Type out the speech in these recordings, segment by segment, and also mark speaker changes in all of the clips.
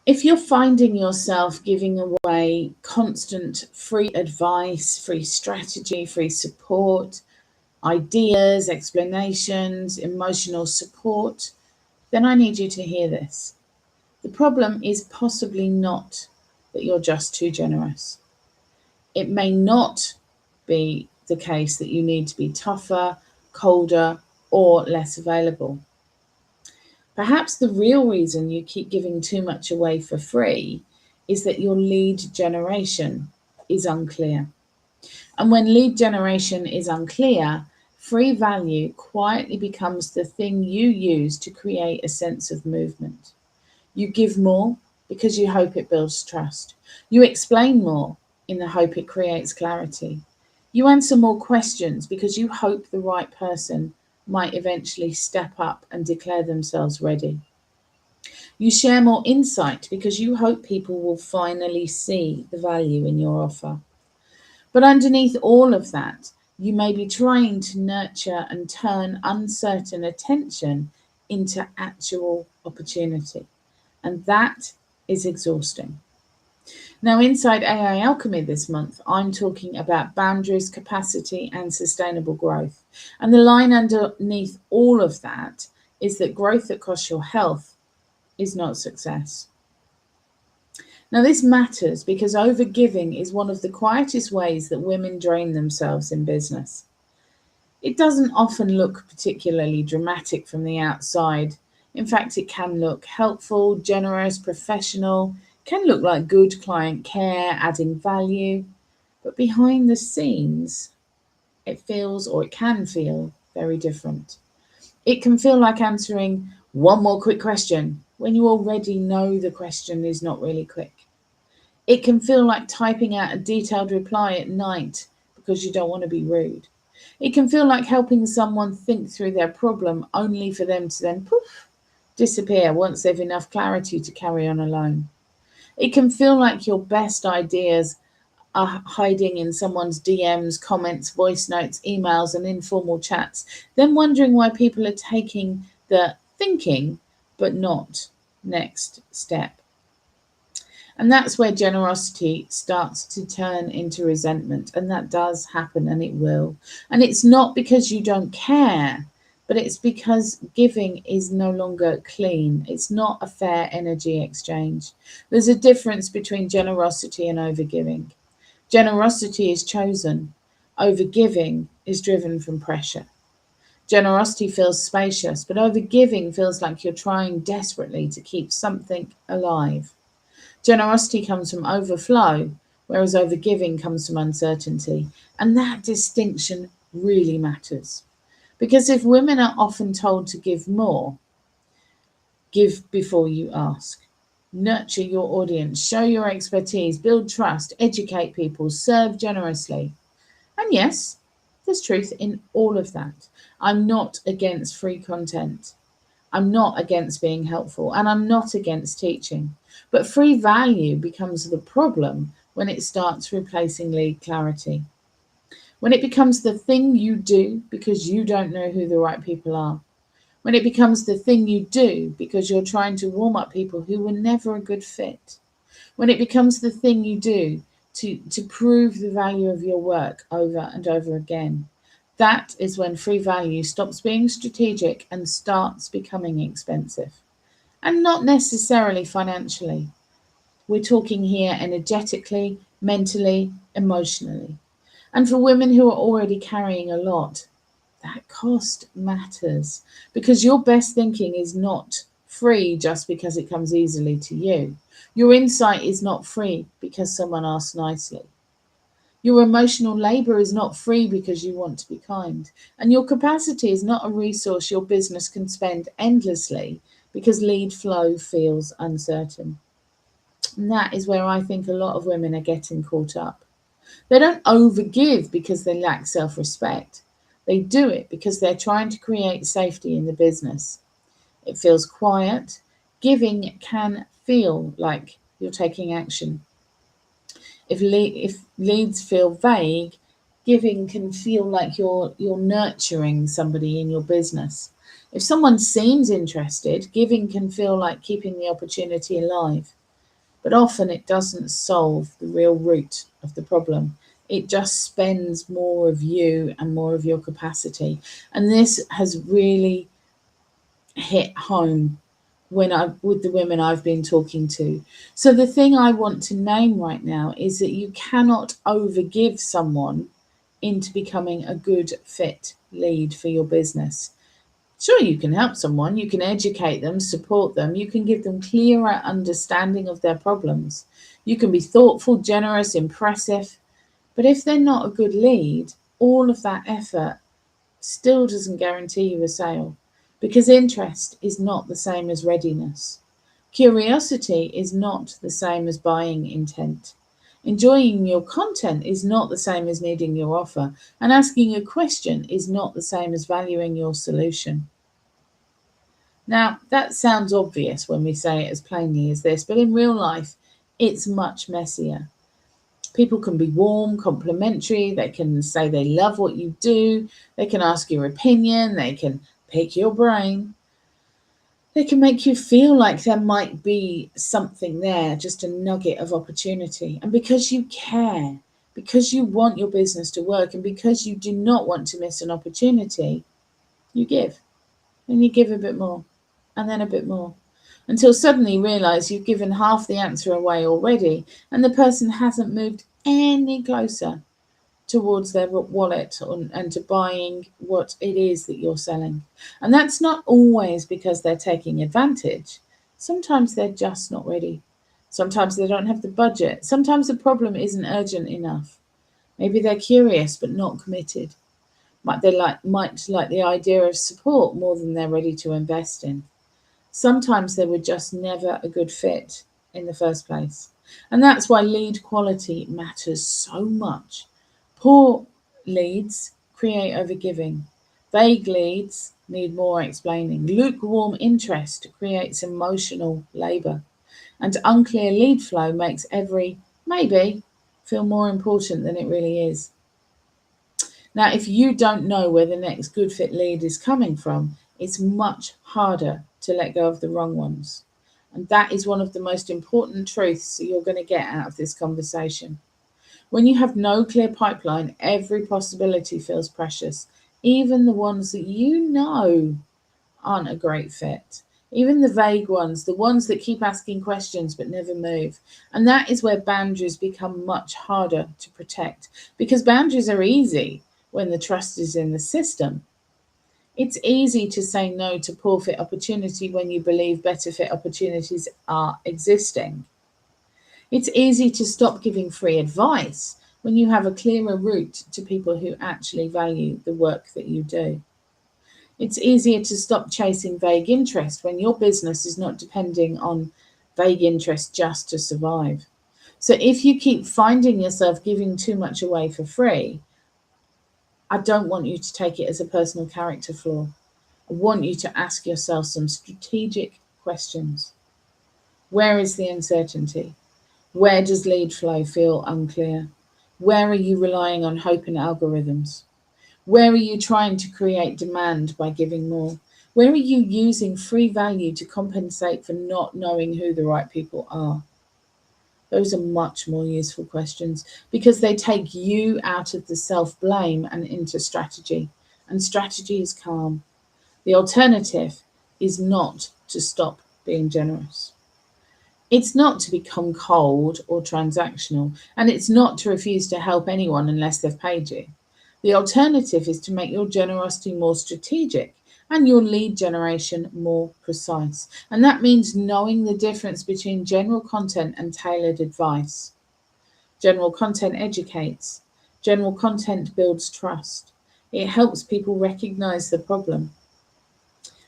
Speaker 1: If you're finding yourself giving away constant free advice, free strategy, free support, ideas, explanations, emotional support, then I need you to hear this. The problem is possibly not that you're just too generous. It may not be the case that you need to be tougher, colder, or less available. Perhaps the real reason you keep giving too much away for free is that your lead generation is unclear. And when lead generation is unclear, free value quietly becomes the thing you use to create a sense of movement. You give more because you hope it builds trust. You explain more in the hope it creates clarity. You answer more questions because you hope the right person might eventually step up and declare themselves ready. You share more insight because you hope people will finally see the value in your offer. But underneath all of that, you may be trying to nurture and turn uncertain attention into actual opportunity. And that is exhausting. Now, inside AI Alchemy this month, I'm talking about boundaries, capacity, and sustainable growth. And the line underneath all of that is that growth that costs your health is not success. Now, this matters because overgiving is one of the quietest ways that women drain themselves in business. It doesn't often look particularly dramatic from the outside. In fact, it can look helpful, generous, professional, can look like good client care, adding value. But behind the scenes, it feels or it can feel very different. It can feel like answering one more quick question when you already know the question is not really quick. It can feel like typing out a detailed reply at night because you don't want to be rude. It can feel like helping someone think through their problem only for them to then poof, disappear once they've enough clarity to carry on alone. It can feel like your best ideas are hiding in someone's DMs, comments, voice notes, emails, and informal chats, then wondering why people are taking the thinking but not next step. And that's where generosity starts to turn into resentment. And that does happen and it will. And it's not because you don't care, but it's because giving is no longer clean. It's not a fair energy exchange. There's a difference between generosity and overgiving. Generosity is chosen, overgiving is driven from pressure. Generosity feels spacious, but overgiving feels like you're trying desperately to keep something alive. Generosity comes from overflow, whereas overgiving comes from uncertainty. And that distinction really matters. Because if women are often told to give more, give before you ask. Nurture your audience, show your expertise, build trust, educate people, serve generously. And yes, there's truth in all of that. I'm not against free content. I'm not against being helpful and I'm not against teaching. But free value becomes the problem when it starts replacing lead clarity. When it becomes the thing you do because you don't know who the right people are. When it becomes the thing you do because you're trying to warm up people who were never a good fit. When it becomes the thing you do to prove the value of your work over and over again. That is when free value stops being strategic and starts becoming expensive. And not necessarily financially. We're talking here energetically, mentally, emotionally. And for women who are already carrying a lot, that cost matters because your best thinking is not free just because it comes easily to you. Your insight is not free because someone asked nicely. Your emotional labor is not free because you want to be kind. And your capacity is not a resource your business can spend endlessly because lead flow feels uncertain. And that is where I think a lot of women are getting caught up. They don't overgive because they lack self respect. They do it because they're trying to create safety in the business. It feels quiet. Giving can feel like you're taking action. If leads feel vague, giving can feel like you're nurturing somebody in your business. If someone seems interested, giving can feel like keeping the opportunity alive. but often it doesn't solve the real root of the problem. It just spends more of you and more of your capacity. And this has really hit home with the women I've been talking to. So the thing I want to name right now is that you cannot overgive someone into becoming a good fit lead for your business. Sure, you can help someone, you can educate them, support them, you can give them clearer understanding of their problems. You can be thoughtful, generous, impressive, but if they're not a good lead, all of that effort still doesn't guarantee you a sale, because interest is not the same as readiness. Curiosity is not the same as buying intent. Enjoying your content is not the same as needing your offer, and asking a question is not the same as valuing your solution. Now, that sounds obvious when we say it as plainly as this, but in real life, it's much messier. People can be warm, complimentary, they can say they love what you do, they can ask your opinion, they can pick your brain. They can make you feel like there might be something there, just a nugget of opportunity. And because you care, because you want your business to work, and because you do not want to miss an opportunity, you give. And you give a bit more, and then a bit more, until suddenly you realise you've given half the answer away already, and the person hasn't moved any closer towards their wallet and to buying what it is that you're selling. And that's not always because they're taking advantage. Sometimes they're just not ready. Sometimes they don't have the budget. Sometimes the problem isn't urgent enough. Maybe they're curious but not committed. Might like the idea of support more than they're ready to invest in. Sometimes they were just never a good fit in the first place. And that's why lead quality matters so much. Poor leads create overgiving. Vague leads need more explaining. Lukewarm interest creates emotional labour. And unclear lead flow makes every maybe feel more important than it really is. Now, if you don't know where the next good fit lead is coming from, it's much harder to let go of the wrong ones. And that is one of the most important truths that you're going to get out of this conversation. When you have no clear pipeline, every possibility feels precious, even the ones that you know aren't a great fit. Even the vague ones, the ones that keep asking questions but never move. And that is where boundaries become much harder to protect, because boundaries are easy when the trust is in the system. It's easy to say no to poor fit opportunity when you believe better fit opportunities are existing. It's easy to stop giving free advice when you have a clearer route to people who actually value the work that you do. It's easier to stop chasing vague interest when your business is not depending on vague interest just to survive. So if you keep finding yourself giving too much away for free, I don't want you to take it as a personal character flaw. I want you to ask yourself some strategic questions. Where is the uncertainty? Where does lead flow feel unclear? Where are you relying on hope and algorithms? Where are you trying to create demand by giving more? Where are you using free value to compensate for not knowing who the right people are? Those are much more useful questions because they take you out of the self-blame and into strategy. And strategy is calm. The alternative is not to stop being generous. It's not to become cold or transactional, and it's not to refuse to help anyone unless they've paid you. The alternative is to make your generosity more strategic and your lead generation more precise. And that means knowing the difference between general content and tailored advice. General content educates. General content builds trust. It helps people recognize the problem.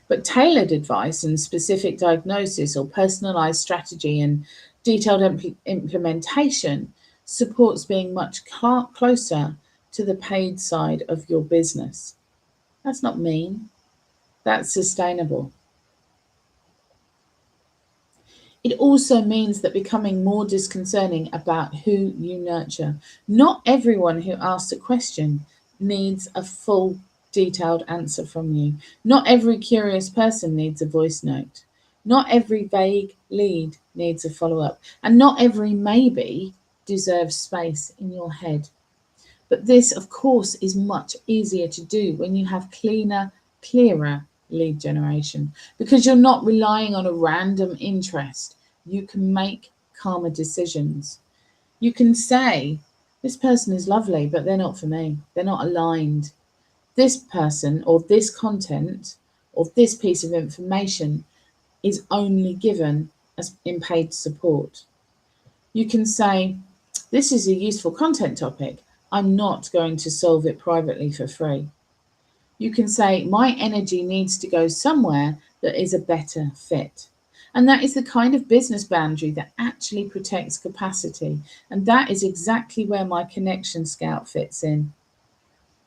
Speaker 1: But tailored advice and specific diagnosis or personalized strategy and detailed implementation supports being much closer to the paid side of your business. That's not mean, that's sustainable. It also means that becoming more disconcerting about who you nurture. Not everyone who asks a question needs a full, detailed answer from you. Not every curious person needs a voice note. Not every vague lead needs a follow-up. And not every maybe deserves space in your head. But this, of course, is much easier to do when you have clearer lead generation, because you're not relying on a random interest. You can make calmer decisions. You can say, this person is lovely, but they're not for me. They're not aligned. This person or this content or this piece of information is only given as in paid support. You can say, this is a useful content topic. I'm not going to solve it privately for free. You can say, my energy needs to go somewhere that is a better fit. And that is the kind of business boundary that actually protects capacity. And that is exactly where my Connection Scout fits in.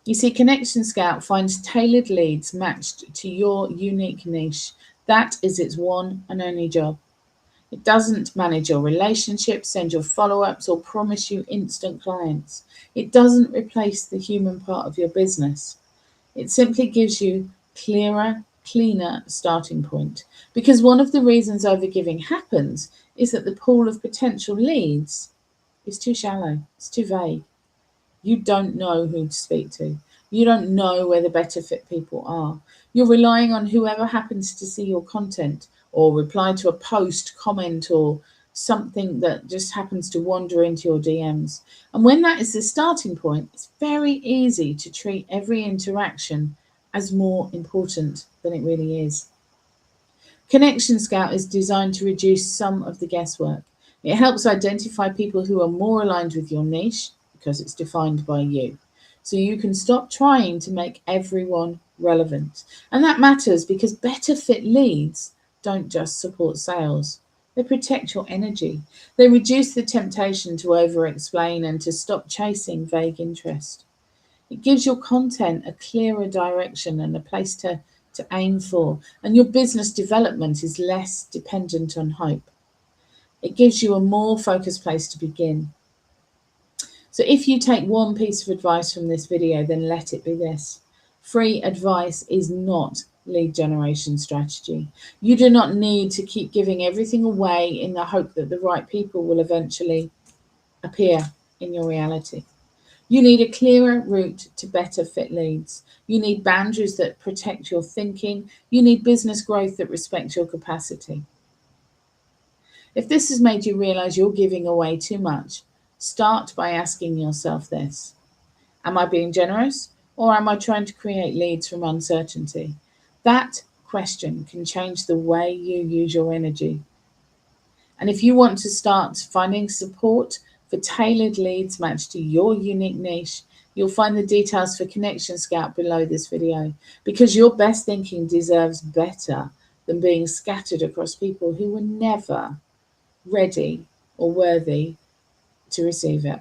Speaker 1: You see, Connection Scout finds tailored leads matched to your unique niche. That is its one and only job. It doesn't manage your relationships, send your follow-ups, or promise you instant clients. It doesn't replace the human part of your business. It simply gives you cleaner starting point. Because one of the reasons overgiving happens is that the pool of potential leads is too shallow, it's too vague. You don't know who to speak to. You don't know where the better fit people are. You're relying on whoever happens to see your content or reply to a post, comment, or something that just happens to wander into your DMs. And when that is the starting point, it's very easy to treat every interaction as more important than it really is. Connection Scout is designed to reduce some of the guesswork. It helps identify people who are more aligned with your niche because it's defined by you. So you can stop trying to make everyone relevant. And that matters because better fit leads don't just support sales. They protect your energy. They reduce the temptation to over-explain and to stop chasing vague interest. It gives your content a clearer direction and a place to aim for, and your business development is less dependent on hope. It gives you a more focused place to begin. So if you take one piece of advice from this video, then let it be this. Free advice is not lead generation strategy. You do not need to keep giving everything away in the hope that the right people will eventually appear in your reality. You need a clearer route to better fit leads. You need boundaries that protect your thinking. You need business growth that respects your capacity. If this has made you realize you're giving away too much, start by asking yourself this. Am I being generous, or am I trying to create leads from uncertainty? That question can change the way you use your energy. And if you want to start finding support for tailored leads matched to your unique niche, you'll find the details for Connection Scout below this video, because your best thinking deserves better than being scattered across people who were never ready or worthy to receive it.